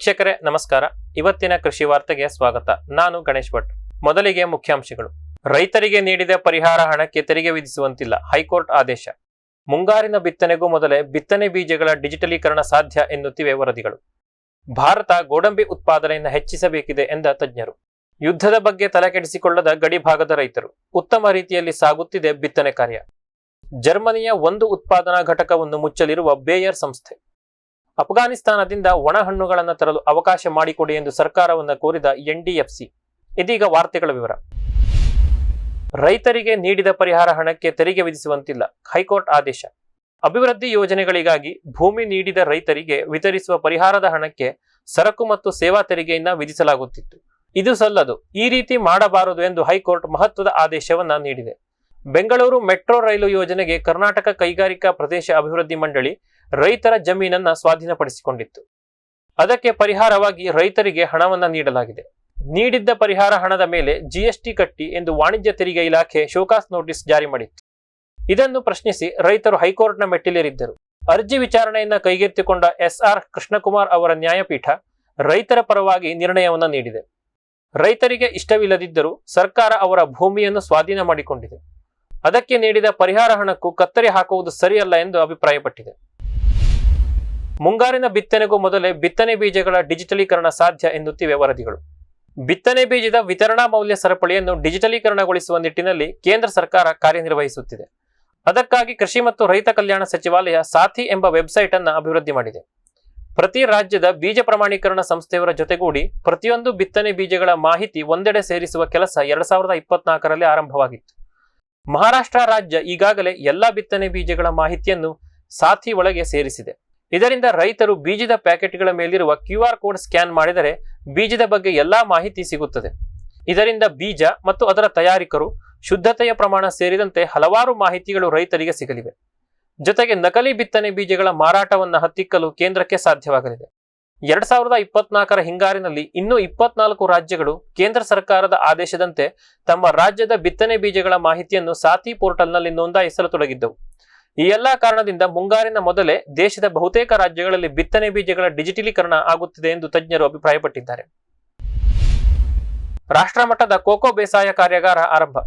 ವೀಕ್ಷಕರೇ ನಮಸ್ಕಾರ. ಇವತ್ತಿನ ಕೃಷಿ ವಾರ್ತೆಗೆ ಸ್ವಾಗತ. ನಾನು ಗಣೇಶ್ ಭಟ್. ಮೊದಲಿಗೆ ಮುಖ್ಯಾಂಶಗಳು. ರೈತರಿಗೆ ನೀಡಿದ ಪರಿಹಾರ ಹಣಕ್ಕೆ ತೆರಿಗೆ ವಿಧಿಸುವಂತಿಲ್ಲ, ಹೈಕೋರ್ಟ್ ಆದೇಶ. ಮುಂಗಾರಿನ ಬಿತ್ತನೆಗೂ ಮೊದಲೇ ಬಿತ್ತನೆ ಬೀಜಗಳ ಡಿಜಿಟಲೀಕರಣ ಸಾಧ್ಯ ಎನ್ನುತ್ತಿವೆ ವರದಿಗಳು. ಭಾರತ ಗೋಡಂಬಿ ಉತ್ಪಾದನೆಯನ್ನು ಹೆಚ್ಚಿಸಬೇಕಿದೆ ಎಂದ ತಜ್ಞರು. ಯುದ್ಧದ ಬಗ್ಗೆ ತಲೆಕೆಡಿಸಿಕೊಳ್ಳದ ಗಡಿ ಭಾಗದ ರೈತರು. ಉತ್ತಮ ರೀತಿಯಲ್ಲಿ ಸಾಗುತ್ತಿದೆ ಬಿತ್ತನೆ ಕಾರ್ಯ. ಜರ್ಮನಿಯ ಒಂದು ಉತ್ಪಾದನಾ ಘಟಕವನ್ನು ಮುಚ್ಚಲಿರುವ ಬೇಯರ್ ಸಂಸ್ಥೆ. ಅಫ್ಘಾನಿಸ್ತಾನದಿಂದ ಒಣ ಹಣ್ಣುಗಳನ್ನು ತರಲು ಅವಕಾಶ ಮಾಡಿಕೊಡಿ ಎಂದು ಸರ್ಕಾರವನ್ನು ಕೋರಿದ ಎನ್ಡಿಎಫ್ಸಿ. ಇದೀಗ ವಾರ್ತೆಗಳ ವಿವರ. ರೈತರಿಗೆ ನೀಡಿದ ಪರಿಹಾರ ಹಣಕ್ಕೆ ತೆರಿಗೆ ವಿಧಿಸುವಂತಿಲ್ಲ, ಹೈಕೋರ್ಟ್ ಆದೇಶ. ಅಭಿವೃದ್ಧಿ ಯೋಜನೆಗಳಿಗಾಗಿ ಭೂಮಿ ನೀಡಿದ ರೈತರಿಗೆ ವಿತರಿಸುವ ಪರಿಹಾರದ ಹಣಕ್ಕೆ ಸರಕು ಮತ್ತು ಸೇವಾ ತೆರಿಗೆಯನ್ನ ವಿಧಿಸಲಾಗುತ್ತಿತ್ತು. ಇದು ಸಲ್ಲದು, ಈ ರೀತಿ ಮಾಡಬಾರದು ಎಂದು ಹೈಕೋರ್ಟ್ ಮಹತ್ವದ ಆದೇಶವನ್ನ ನೀಡಿದೆ. ಬೆಂಗಳೂರು ಮೆಟ್ರೋ ರೈಲು ಯೋಜನೆಗೆ ಕರ್ನಾಟಕ ಕೈಗಾರಿಕಾ ಪ್ರದೇಶ ಅಭಿವೃದ್ಧಿ ಮಂಡಳಿ ರೈತರ ಜಮೀನನ್ನ ಸ್ವಾಧೀನಪಡಿಸಿಕೊಂಡಿತ್ತು. ಅದಕ್ಕೆ ಪರಿಹಾರವಾಗಿ ರೈತರಿಗೆ ಹಣವನ್ನ ನೀಡಲಾಗಿದೆ. ನೀಡಿದ್ದ ಪರಿಹಾರ ಹಣದ ಮೇಲೆ ಜಿಎಸ್ಟಿ ಕಟ್ಟಿ ಎಂದು ವಾಣಿಜ್ಯ ತೆರಿಗೆ ಇಲಾಖೆ ಶೋಕಾಸ್ ನೋಟಿಸ್ ಜಾರಿ ಮಾಡಿತ್ತು. ಇದನ್ನು ಪ್ರಶ್ನಿಸಿ ರೈತರು ಹೈಕೋರ್ಟ್ನ ಮೆಟ್ಟಿಲೇರಿದ್ದರು. ಅರ್ಜಿ ವಿಚಾರಣೆಯನ್ನ ಕೈಗೆತ್ತಿಕೊಂಡ ಎಸ್ಆರ್ ಕೃಷ್ಣಕುಮಾರ್ ಅವರ ನ್ಯಾಯಪೀಠ ರೈತರ ಪರವಾಗಿ ನಿರ್ಣಯವನ್ನ ನೀಡಿದೆ. ರೈತರಿಗೆ ಇಷ್ಟವಿಲ್ಲದಿದ್ದರೂ ಸರ್ಕಾರ ಅವರ ಭೂಮಿಯನ್ನು ಸ್ವಾಧೀನ ಮಾಡಿಕೊಂಡಿದೆ. ಅದಕ್ಕೆ ನೀಡಿದ ಪರಿಹಾರ ಹಣಕ್ಕೂ ಕತ್ತರಿ ಹಾಕುವುದು ಸರಿಯಲ್ಲ ಎಂದು ಅಭಿಪ್ರಾಯಪಟ್ಟಿದೆ. ಮುಂಗಾರಿನ ಬಿತ್ತನೆಗೂ ಮೊದಲೇ ಬಿತ್ತನೆ ಬೀಜಗಳ ಡಿಜಿಟಲೀಕರಣ ಸಾಧ್ಯ ಎನ್ನುತ್ತಿವೆ ವರದಿಗಳು. ಬಿತ್ತನೆ ಬೀಜದ ವಿತರಣಾ ಮೌಲ್ಯ ಸರಪಳಿಯನ್ನು ಡಿಜಿಟಲೀಕರಣಗೊಳಿಸುವ ನಿಟ್ಟಿನಲ್ಲಿ ಕೇಂದ್ರ ಸರ್ಕಾರ ಕಾರ್ಯನಿರ್ವಹಿಸುತ್ತಿದೆ. ಅದಕ್ಕಾಗಿ ಕೃಷಿ ಮತ್ತು ರೈತ ಕಲ್ಯಾಣ ಸಚಿವಾಲಯ ಸಾಥಿ ಎಂಬ ವೆಬ್ಸೈಟ್ ಅನ್ನು ಅಭಿವೃದ್ಧಿ ಮಾಡಿದೆ. ಪ್ರತಿ ರಾಜ್ಯದ ಬೀಜ ಪ್ರಮಾಣೀಕರಣ ಸಂಸ್ಥೆಯವರ ಜೊತೆಗೂಡಿ ಪ್ರತಿಯೊಂದು ಬಿತ್ತನೆ ಬೀಜಗಳ ಮಾಹಿತಿ ಒಂದೆಡೆ ಸೇರಿಸುವ ಕೆಲಸ 2024ರಲ್ಲಿ ಆರಂಭವಾಗಿತ್ತು. ಮಹಾರಾಷ್ಟ್ರ ರಾಜ್ಯ ಈಗಾಗಲೇ ಎಲ್ಲಾ ಬಿತ್ತನೆ ಬೀಜಗಳ ಮಾಹಿತಿಯನ್ನು ಸಾಥಿ ಒಳಗೆ ಸೇರಿಸಿದೆ. ಇದರಿಂದ ರೈತರು ಬೀಜದ ಪ್ಯಾಕೆಟ್ಗಳ ಮೇಲಿರುವ QR ಕೋಡ್ ಸ್ಕ್ಯಾನ್ ಮಾಡಿದರೆ ಬೀಜದ ಬಗ್ಗೆ ಎಲ್ಲಾ ಮಾಹಿತಿ ಸಿಗುತ್ತದೆ. ಇದರಿಂದ ಬೀಜ ಮತ್ತು ಅದರ ತಯಾರಿಕರು, ಶುದ್ಧತೆಯ ಪ್ರಮಾಣ ಸೇರಿದಂತೆ ಹಲವಾರು ಮಾಹಿತಿಗಳು ರೈತರಿಗೆ ಸಿಗಲಿವೆ. ಜೊತೆಗೆ ನಕಲಿ ಬಿತ್ತನೆ ಬೀಜಗಳ ಮಾರಾಟವನ್ನು ಹತ್ತಿಕ್ಕಲು ಕೇಂದ್ರಕ್ಕೆ ಸಾಧ್ಯವಾಗಲಿದೆ. 2024ರ ಹಿಂಗಾರಿನಲ್ಲಿ ಇನ್ನೂ 24 ರಾಜ್ಯಗಳು ಕೇಂದ್ರ ಸರ್ಕಾರದ ಆದೇಶದಂತೆ ತಮ್ಮ ರಾಜ್ಯದ ಬಿತ್ತನೆ ಬೀಜಗಳ ಮಾಹಿತಿಯನ್ನು ಸಾಥಿ ಪೋರ್ಟಲ್ನಲ್ಲಿ ನೋಂದಾಯಿಸಲು ತೊಡಗಿದ್ದವು. ಈ ಎಲ್ಲಾ ಕಾರಣದಿಂದ ಮುಂಗಾರಿನ ಮೊದಲೇ ದೇಶದ ಬಹುತೇಕ ರಾಜ್ಯಗಳಲ್ಲಿ ಬಿತ್ತನೆ ಬೀಜಗಳ ಡಿಜಿಟಲೀಕರಣ ಆಗುತ್ತಿದೆ ಎಂದು ತಜ್ಞರು ಅಭಿಪ್ರಾಯಪಟ್ಟಿದ್ದಾರೆ. ರಾಷ್ಟ್ರಮಟ್ಟದ ಕೋಕೋ ಬೇಸಾಯ ಕಾರ್ಯಾಗಾರ ಆರಂಭ.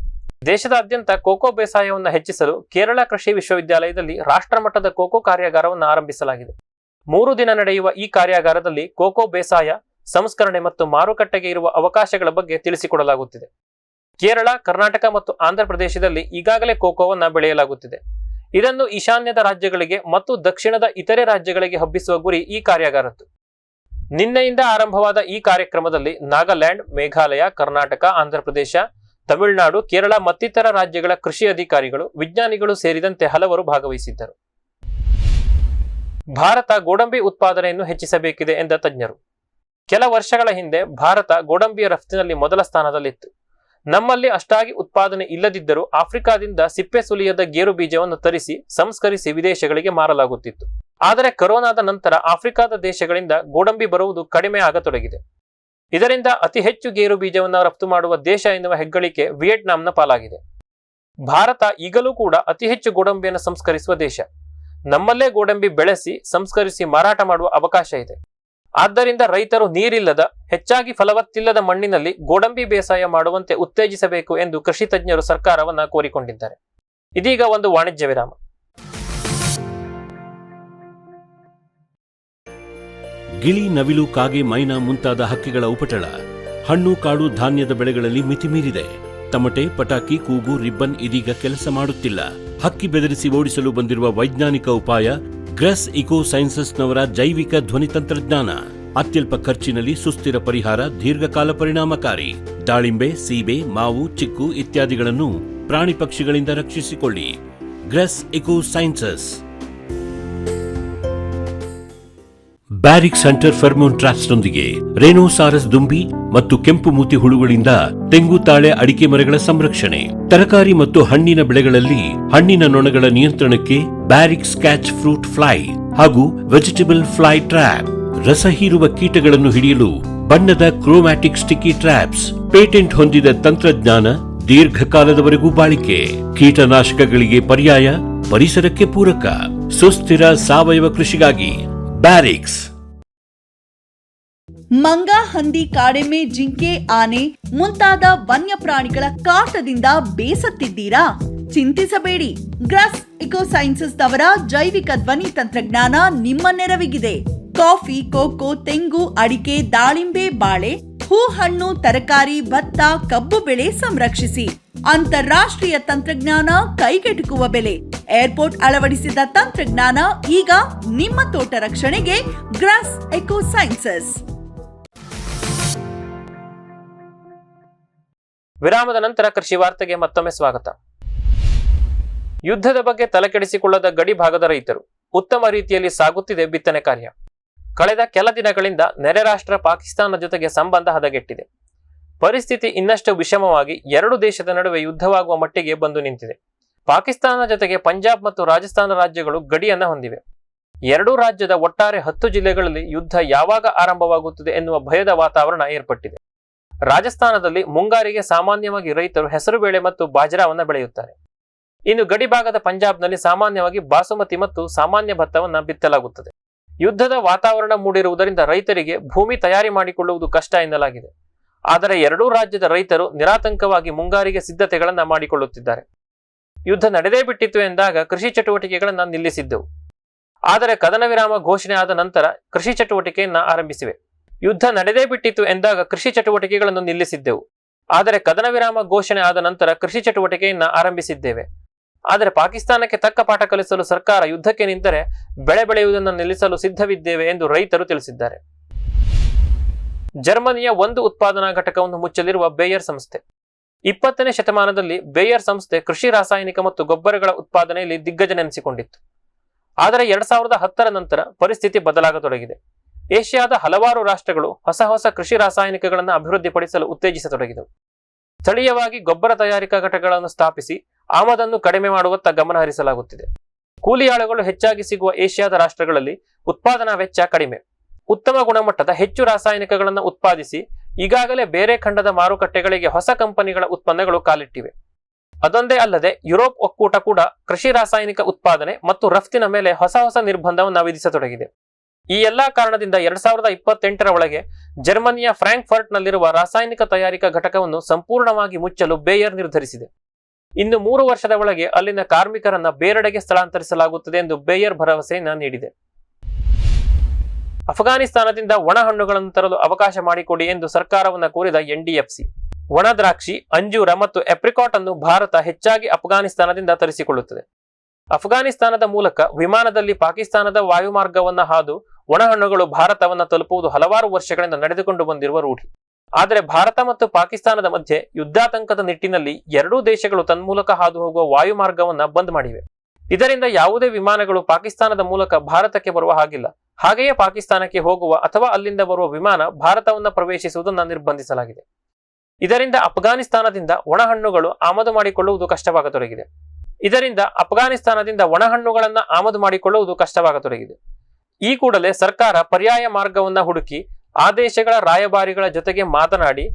ದೇಶದಾದ್ಯಂತ ಕೋಕೋ ಬೇಸಾಯವನ್ನು ಹೆಚ್ಚಿಸಲು ಕೇರಳ ಕೃಷಿ ವಿಶ್ವವಿದ್ಯಾಲಯದಲ್ಲಿ ರಾಷ್ಟ್ರಮಟ್ಟದ ಕೋಕೋ ಕಾರ್ಯಾಗಾರವನ್ನು ಆರಂಭಿಸಲಾಗಿದೆ. 3 ದಿನ ನಡೆಯುವ ಈ ಕಾರ್ಯಾಗಾರದಲ್ಲಿ ಕೋಕೋ ಬೇಸಾಯ, ಸಂಸ್ಕರಣೆ ಮತ್ತು ಮಾರುಕಟ್ಟೆಗೆ ಇರುವ ಅವಕಾಶಗಳ ಬಗ್ಗೆ ತಿಳಿಸಿಕೊಡಲಾಗುತ್ತಿದೆ. ಕೇರಳ, ಕರ್ನಾಟಕ ಮತ್ತು ಆಂಧ್ರ ಪ್ರದೇಶದಲ್ಲಿ ಈಗಾಗಲೇ ಕೋಕೋವನ್ನು ಬೆಳೆಯಲಾಗುತ್ತಿದೆ. ಇದನ್ನು ಈಶಾನ್ಯದ ರಾಜ್ಯಗಳಿಗೆ ಮತ್ತು ದಕ್ಷಿಣದ ಇತರೆ ರಾಜ್ಯಗಳಿಗೆ ಹಬ್ಬಿಸುವ ಗುರಿ ಈ ಕಾರ್ಯಾಗಾರದ್ದು. ನಿನ್ನೆಯಿಂದ ಆರಂಭವಾದ ಈ ಕಾರ್ಯಕ್ರಮದಲ್ಲಿ ನಾಗಾಲ್ಯಾಂಡ್, ಮೇಘಾಲಯ, ಕರ್ನಾಟಕ, ಆಂಧ್ರ ಪ್ರದೇಶ, ತಮಿಳುನಾಡು, ಕೇರಳ ಮತ್ತಿತರ ರಾಜ್ಯಗಳ ಕೃಷಿ ಅಧಿಕಾರಿಗಳು, ವಿಜ್ಞಾನಿಗಳು ಸೇರಿದಂತೆ ಹಲವರು ಭಾಗವಹಿಸಿದ್ದರು. ಭಾರತ ಗೋಡಂಬಿ ಉತ್ಪಾದನೆಯನ್ನು ಹೆಚ್ಚಿಸಬೇಕಿದೆ ಎಂದ ತಜ್ಞರು. ಕೆಲ ವರ್ಷಗಳ ಹಿಂದೆ ಭಾರತ ಗೋಡಂಬಿಯ ರಫ್ತಿನಲ್ಲಿ ಮೊದಲ ಸ್ಥಾನದಲ್ಲಿತ್ತು. ನಮ್ಮಲ್ಲಿ ಅಷ್ಟಾಗಿ ಉತ್ಪಾದನೆ ಇಲ್ಲದಿದ್ದರೂ ಆಫ್ರಿಕಾದಿಂದ ಸಿಪ್ಪೆ ಸುಲಿಯದ ಗೇರು ಬೀಜವನ್ನು ತರಿಸಿ ಸಂಸ್ಕರಿಸಿ ವಿದೇಶಗಳಿಗೆ ಮಾರಲಾಗುತ್ತಿತ್ತು. ಆದರೆ ಕೊರೋನಾದ ನಂತರ ಆಫ್ರಿಕಾದ ದೇಶಗಳಿಂದ ಗೋಡಂಬಿ ಬರುವುದು ಕಡಿಮೆ ಆಗತೊಡಗಿದೆ. ಇದರಿಂದ ಅತಿ ಹೆಚ್ಚು ಗೇರು ಬೀಜವನ್ನು ರಫ್ತು ಮಾಡುವ ದೇಶ ಎನ್ನುವ ಹೆಗ್ಗಳಿಕೆ ವಿಯೆಟ್ನಾಂನ ಪಾಲಾಗಿದೆ. ಭಾರತ ಈಗಲೂ ಕೂಡ ಅತಿ ಹೆಚ್ಚು ಗೋಡಂಬಿಯನ್ನು ಸಂಸ್ಕರಿಸುವ ದೇಶ. ನಮ್ಮಲ್ಲೇ ಗೋಡಂಬಿ ಬೆಳೆಸಿ ಸಂಸ್ಕರಿಸಿ ಮಾರಾಟ ಮಾಡುವ ಅವಕಾಶ ಇದೆ. ಆದ್ದರಿಂದ ರೈತರು ನೀರಿಲ್ಲದ, ಹೆಚ್ಚಾಗಿ ಫಲವತ್ತಿಲ್ಲದ ಮಣ್ಣಿನಲ್ಲಿ ಗೋಡಂಬಿ ಬೇಸಾಯ ಮಾಡುವಂತೆ ಉತ್ತೇಜಿಸಬೇಕು ಎಂದು ಕೃಷಿ ತಜ್ಞರು ಸರ್ಕಾರವನ್ನ ಕೋರಿಕೊಂಡಿದ್ದಾರೆ. ಇದೀಗ ಒಂದು ವಾಣಿಜ್ಯ ವಿರಾಮ. ಗಿಳಿ, ನವಿಲು, ಕಾಗೆ, ಮೈನಾ ಮುಂತಾದ ಹಕ್ಕಿಗಳ ಉಪಟಳ ಹಣ್ಣು, ಕಾಡು, ಧಾನ್ಯದ ಬೆಳೆಗಳಲ್ಲಿ ಮಿತಿ ಮೀರಿದೆ. ತಮಟೆ, ಪಟಾಕಿ, ಕೂಗು, ರಿಬ್ಬನ್ ಇದೀಗ ಕೆಲಸ ಮಾಡುತ್ತಿಲ್ಲ. ಹಕ್ಕಿ ಬೆದರಿಸಿ ಓಡಿಸಲು ಬಂದಿರುವ ವೈಜ್ಞಾನಿಕ ಉಪಾಯ ಗ್ರೆಸ್ ಇಕೋ ಸೈನ್ಸಸ್ನವರ ಜೈವಿಕ ಧ್ವನಿ ತಂತ್ರಜ್ಞಾನ. ಅತ್ಯಲ್ಪ ಖರ್ಚಿನಲ್ಲಿ ಸುಸ್ಥಿರ ಪರಿಹಾರ, ದೀರ್ಘಕಾಲ ಪರಿಣಾಮಕಾರಿ. ದಾಳಿಂಬೆ, ಸೀಬೆ, ಮಾವು, ಚಿಕ್ಕು ಇತ್ಯಾದಿಗಳನ್ನು ಪ್ರಾಣಿ ಪಕ್ಷಿಗಳಿಂದ ರಕ್ಷಿಸಿಕೊಳ್ಳಿ. ಗ್ರೆಸ್ ಇಕೋ ಸೈನ್ಸಸ್. ಬ್ಯಾರಿಕ್ ಸೆಂಟರ್ ಫೆರ್ಮೋನ್ ಟ್ರಾಪ್ಸ್ನೊಂದಿಗೆ ರೇನೋಸಾರಸ್ ದುಂಬಿ ಮತ್ತು ಕೆಂಪು ಮೂತಿ ಹುಳುಗಳಿಂದ ತೆಂಗು, ತಾಳೆ, ಅಡಿಕೆ ಮರಗಳ ಸಂರಕ್ಷಣೆ. ತರಕಾರಿ ಮತ್ತು ಹಣ್ಣಿನ ಬೆಳೆಗಳಲ್ಲಿ ಹಣ್ಣಿನ ನೊಣಗಳ ನಿಯಂತ್ರಣಕ್ಕೆ ಬ್ಯಾರಿಕ್ ಸ್ಕ್ಯಾಚ್ ಫ್ರೂಟ್ ಫ್ಲೈ ಹಾಗೂ ವೆಜಿಟೇಬಲ್ ಫ್ಲೈ ಟ್ರ್ಯಾಪ್. ರಸ ಹೀರುವ ಕೀಟಗಳನ್ನು ಹಿಡಿಯಲು ಬಣ್ಣದ ಕ್ರೋಮ್ಯಾಟಿಕ್ ಸ್ಟಿಕ್ಕಿ ಟ್ರ್ಯಾಪ್ಸ್. ಪೇಟೆಂಟ್ ಹೊಂದಿದ ತಂತ್ರಜ್ಞಾನ, ದೀರ್ಘಕಾಲದವರೆಗೂ ಬಾಳಿಕೆ. ಕೀಟನಾಶಕಗಳಿಗೆ ಪರ್ಯಾಯ, ಪರಿಸರಕ್ಕೆ ಪೂರಕ. ಸುಸ್ಥಿರ ಸಾವಯವ ಕೃಷಿಗಾಗಿ ಬ್ಯಾರಿಕ್ಸ್. ಮಂಗ, ಹಂದಿ, ಕಾಡೆಮ್ಮೆ, ಜಿಂಕೆ, ಆನೆ ಮುಂತಾದ ವನ್ಯಪ್ರಾಣಿಗಳ ಕಾಟದಿಂದ ಬೇಸತ್ತಿದ್ದೀರಾ? ಚಿಂತಿಸಬೇಡಿ. ಗ್ರಾಸ್ ಇಕೋಸೈನ್ಸಸ್ ಅವರ ಜೈವಿಕ ಧ್ವನಿ ತಂತ್ರಜ್ಞಾನ ನಿಮ್ಮ ನೆರವಿಗಿದೆ. ಕಾಫಿ, ಕೋಕೋ, ತೆಂಗು, ಅಡಿಕೆ, ದಾಳಿಂಬೆ, ಬಾಳೆ, ಹೂ, ಹಣ್ಣು, ತರಕಾರಿ, ಭತ್ತ, ಕಬ್ಬು ಬೆಳೆ ಸಂರಕ್ಷಿಸಿ. ಅಂತಾರಾಷ್ಟ್ರೀಯ ತಂತ್ರಜ್ಞಾನ, ಕೈಗೆಟುಕುವ ಬೆಲೆ. ಏರ್ಪೋರ್ಟ್ ಅಳವಡಿಸಿದ ತಂತ್ರಜ್ಞಾನ ಈಗ ನಿಮ್ಮ ತೋಟ ರಕ್ಷಣೆಗೆ ಗ್ರಾಸ್ ಇಕೋಸೈನ್ಸಸ್. ವಿರಾಮದ ನಂತರ ಕೃಷಿ ವಾರ್ತೆಗೆ ಮತ್ತೊಮ್ಮೆ ಸ್ವಾಗತ. ಯುದ್ಧದ ಬಗ್ಗೆ ತಲೆಕೆಡಿಸಿಕೊಳ್ಳದ ಗಡಿ ಭಾಗದ ರೈತರು. ಉತ್ತಮ ರೀತಿಯಲ್ಲಿ ಸಾಗುತ್ತಿದೆ ಬಿತ್ತನೆ ಕಾರ್ಯ. ಕಳೆದ ಕೆಲ ದಿನಗಳಿಂದ ನೆರೆ ರಾಷ್ಟ್ರ ಪಾಕಿಸ್ತಾನ ಜೊತೆಗೆ ಸಂಬಂಧ ಹದಗೆಟ್ಟಿದೆ. ಪರಿಸ್ಥಿತಿ ಇನ್ನಷ್ಟು ವಿಷಮವಾಗಿ ಎರಡು ದೇಶದ ನಡುವೆ ಯುದ್ಧವಾಗುವ ಮಟ್ಟಿಗೆ ಬಂದು ನಿಂತಿದೆ. ಪಾಕಿಸ್ತಾನ ಜೊತೆಗೆ ಪಂಜಾಬ್ ಮತ್ತು ರಾಜಸ್ಥಾನ ರಾಜ್ಯಗಳು ಗಡಿಯನ್ನ ಹೊಂದಿವೆ. ಎರಡೂ ರಾಜ್ಯದ ಒಟ್ಟಾರೆ 10 ಜಿಲ್ಲೆಗಳಲ್ಲಿ ಯುದ್ಧ ಯಾವಾಗ ಆರಂಭವಾಗುತ್ತದೆ ಎನ್ನುವ ಭಯದ ವಾತಾವರಣ ಏರ್ಪಟ್ಟಿದೆ. ರಾಜಸ್ಥಾನದಲ್ಲಿ ಮುಂಗಾರಿಗೆ ಸಾಮಾನ್ಯವಾಗಿ ರೈತರು ಹೆಸರುಬೇಳೆ ಮತ್ತು ಬಾಜ್ರಾವನ್ನ ಬೆಳೆಯುತ್ತಾರೆ. ಇನ್ನು ಗಡಿ ಭಾಗದ ಪಂಜಾಬ್ನಲ್ಲಿ ಸಾಮಾನ್ಯವಾಗಿ ಬಾಸುಮತಿ ಮತ್ತು ಸಾಮಾನ್ಯ ಭತ್ತವನ್ನ ಬಿತ್ತಲಾಗುತ್ತದೆ. ಯುದ್ಧದ ವಾತಾವರಣ ಮೂಡಿರುವುದರಿಂದ ರೈತರಿಗೆ ಭೂಮಿ ತಯಾರಿ ಮಾಡಿಕೊಳ್ಳುವುದು ಕಷ್ಟ ಎನ್ನಲಾಗಿದೆ. ಆದರೆ ಎರಡೂ ರಾಜ್ಯದ ರೈತರು ನಿರಾತಂಕವಾಗಿ ಮುಂಗಾರಿಗೆ ಸಿದ್ಧತೆಗಳನ್ನ ಮಾಡಿಕೊಳ್ಳುತ್ತಿದ್ದಾರೆ. ಯುದ್ಧ ನಡೆದೇ ಬಿಟ್ಟಿತ್ತು ಎಂದಾಗ ಕೃಷಿ ಚಟುವಟಿಕೆಗಳನ್ನ ನಿಲ್ಲಿಸಿದ್ದೆವು. ಆದರೆ ಕದನ ವಿರಾಮ ಘೋಷಣೆ ಆದ ನಂತರ ಕೃಷಿ ಚಟುವಟಿಕೆಯನ್ನ ಆರಂಭಿಸಿವೆ. ಯುದ್ಧ ನಡೆದೇ ಬಿಟ್ಟಿತ್ತು ಎಂದಾಗ ಕೃಷಿ ಚಟುವಟಿಕೆಗಳನ್ನು ನಿಲ್ಲಿಸಿದ್ದೆವು. ಆದರೆ ಕದನ ವಿರಾಮ ಘೋಷಣೆ ಆದ ನಂತರ ಕೃಷಿ ಚಟುವಟಿಕೆಯನ್ನ ಆರಂಭಿಸಿದ್ದೇವೆ. ಆದರೆ ಪಾಕಿಸ್ತಾನಕ್ಕೆ ತಕ್ಕ ಪಾಠ ಕಲಿಸಲು ಸರ್ಕಾರ ಯುದ್ಧಕ್ಕೆ ನಿಂತರೆ ಬೆಳೆ ಬೆಳೆಯುವುದನ್ನು ನಿಲ್ಲಿಸಲು ಸಿದ್ಧವಿದ್ದೇವೆ ಎಂದು ರೈತರು ತಿಳಿಸಿದ್ದಾರೆ. ಜರ್ಮನಿಯ ಒಂದು ಉತ್ಪಾದನಾ ಘಟಕವನ್ನು ಮುಚ್ಚಲಿರುವ ಬೇಯರ್ ಸಂಸ್ಥೆ. 20ನೇ ಶತಮಾನದಲ್ಲಿ ಬೇಯರ್ ಸಂಸ್ಥೆ ಕೃಷಿ ರಾಸಾಯನಿಕ ಮತ್ತು ಗೊಬ್ಬರಗಳ ಉತ್ಪಾದನೆಯಲ್ಲಿ ದಿಗ್ಗಜನೆನಿಸಿಕೊಂಡಿತ್ತು. ಆದರೆ 2010ರ ನಂತರ ಪರಿಸ್ಥಿತಿ ಬದಲಾಗತೊಡಗಿದೆ. ಏಷ್ಯಾದ ಹಲವಾರು ರಾಷ್ಟ್ರಗಳು ಹೊಸ ಕೃಷಿ ರಾಸಾಯನಿಕಗಳನ್ನು ಅಭಿವೃದ್ಧಿಪಡಿಸಲು ಉತ್ತೇಜಿಸತೊಡಗಿದವು. ಸ್ಥಳೀಯವಾಗಿ ಗೊಬ್ಬರ ತಯಾರಿಕಾ ಘಟಕಗಳನ್ನು ಸ್ಥಾಪಿಸಿ ಆಮದನ್ನು ಕಡಿಮೆ ಮಾಡುವತ್ತ ಗಮನ ಹರಿಸಲಾಗುತ್ತಿದೆ. ಕೂಲಿ ಆಳುಗಳು ಹೆಚ್ಚಾಗಿ ಸಿಗುವ ಏಷ್ಯಾದ ರಾಷ್ಟ್ರಗಳಲ್ಲಿ ಉತ್ಪಾದನಾ ವೆಚ್ಚ ಕಡಿಮೆ. ಉತ್ತಮ ಗುಣಮಟ್ಟದ ಹೆಚ್ಚು ರಾಸಾಯನಿಕಗಳನ್ನು ಉತ್ಪಾದಿಸಿ ಈಗಾಗಲೇ ಬೇರೆ ಖಂಡದ ಮಾರುಕಟ್ಟೆಗಳಿಗೆ ಹೊಸ ಕಂಪನಿಗಳ ಉತ್ಪನ್ನಗಳು ಕಾಲಿಟ್ಟಿವೆ. ಅದೊಂದೇ ಅಲ್ಲದೆ ಯುರೋಪ್ ಒಕ್ಕೂಟ ಕೂಡ ಕೃಷಿ ರಾಸಾಯನಿಕ ಉತ್ಪಾದನೆ ಮತ್ತು ರಫ್ತಿನ ಮೇಲೆ ಹೊಸ ನಿರ್ಬಂಧವನ್ನು ವಿಧಿಸತೊಡಗಿದೆ. ಈ ಎಲ್ಲಾ ಕಾರಣದಿಂದ 2028ರ ಒಳಗೆ ಜರ್ಮನಿಯ ಫ್ರಾಂಕ್ಫರ್ಟ್ ನಲ್ಲಿರುವ ರಾಸಾಯನಿಕ ತಯಾರಿಕಾ ಘಟಕವನ್ನು ಸಂಪೂರ್ಣವಾಗಿ ಮುಚ್ಚಲು ಬೇಯರ್ ನಿರ್ಧರಿಸಿದೆ. ಇನ್ನು 3 ವರ್ಷದ ಒಳಗೆ ಅಲ್ಲಿನ ಕಾರ್ಮಿಕರನ್ನ ಬೇರೆಡೆಗೆ ಸ್ಥಳಾಂತರಿಸಲಾಗುತ್ತದೆ ಎಂದು ಬೇಯರ್ ಭರವಸೆಯನ್ನ ನೀಡಿದೆ. ಅಫ್ಘಾನಿಸ್ತಾನದಿಂದ ಒಣ ಹಣ್ಣುಗಳನ್ನು ತರಲು ಅವಕಾಶ ಮಾಡಿಕೊಡಿ ಎಂದು ಸರ್ಕಾರವನ್ನು ಕೋರಿದ NDFC. ಒಣ ದ್ರಾಕ್ಷಿ, ಅಂಜೂರ ಮತ್ತು ಎಪ್ರಿಕಾಟ್ ಅನ್ನು ಭಾರತ ಹೆಚ್ಚಾಗಿ ಅಫ್ಘಾನಿಸ್ತಾನದಿಂದ ತರಿಸಿಕೊಳ್ಳುತ್ತದೆ. ಅಫ್ಘಾನಿಸ್ತಾನದ ಮೂಲಕ ವಿಮಾನದಲ್ಲಿ ಪಾಕಿಸ್ತಾನದ ವಾಯುಮಾರ್ಗವನ್ನ ಹಾದು ಒಣಹಣ್ಣುಗಳು ಭಾರತವನ್ನ ತಲುಪುವುದು ಹಲವಾರು ವರ್ಷಗಳಿಂದ ನಡೆದುಕೊಂಡು ಬಂದಿರುವ ರೂಢಿ. ಆದರೆ ಭಾರತ ಮತ್ತು ಪಾಕಿಸ್ತಾನದ ಮಧ್ಯೆ ಯುದ್ಧಾತಂಕದ ನಿಟ್ಟಿನಲ್ಲಿ ಎರಡೂ ದೇಶಗಳು ತನ್ಮೂಲಕ ಹಾದು ಹೋಗುವ ವಾಯುಮಾರ್ಗವನ್ನ ಬಂದ್ ಮಾಡಿವೆ. ಇದರಿಂದ ಯಾವುದೇ ವಿಮಾನಗಳು ಪಾಕಿಸ್ತಾನದ ಮೂಲಕ ಭಾರತಕ್ಕೆ ಬರುವ ಹಾಗಿಲ್ಲ. ಹಾಗೆಯೇ ಪಾಕಿಸ್ತಾನಕ್ಕೆ ಹೋಗುವ ಅಥವಾ ಅಲ್ಲಿಂದ ಬರುವ ವಿಮಾನ ಭಾರತವನ್ನ ಪ್ರವೇಶಿಸುವುದನ್ನು ನಿರ್ಬಂಧಿಸಲಾಗಿದೆ. ಇದರಿಂದ ಅಫ್ಘಾನಿಸ್ತಾನದಿಂದ ಒಣಹಣ್ಣುಗಳು ಆಮದು ಮಾಡಿಕೊಳ್ಳುವುದು ಕಷ್ಟವಾಗತೊಡಗಿದೆ. ಈ ಕೂಡಲೇ ಸರ್ಕಾರ ಪರ್ಯಾಯ ಮಾರ್ಗವನ್ನ ಹುಡುಕಿ ಆ ದೇಶಗಳ ರಾಯಭಾರಿಗಳ ಜೊತೆಗೆ ಮಾತನಾಡಿ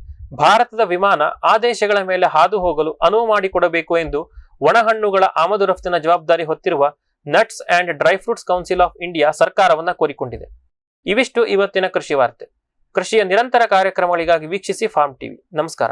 ಭಾರತದ ವಿಮಾನ ಆ ದೇಶಗಳ ಮೇಲೆ ಹಾದು ಹೋಗಲು ಅನುವು ಮಾಡಿಕೊಡಬೇಕು ಎಂದು ಒಣಹಣ್ಣುಗಳ ಆಮದು ರಫ್ತಿನ ಜವಾಬ್ದಾರಿ ಹೊತ್ತಿರುವ nuts and dry fruits council of India ಸರ್ಕಾರವನ್ನ ಕೋರಿಕೊಂಡಿದೆ. ಇವಿಷ್ಟು ಇವತ್ತಿನ ಕೃಷಿ ವಾರ್ತೆ. ಕೃಷಿಯ ನಿರಂತರ ಕಾರ್ಯಕ್ರಮಗಳಿಗಾಗಿ ವೀಕ್ಷಿಸಿ ಫಾರ್ಮ್ ಟಿವಿ. ನಮಸ್ಕಾರ.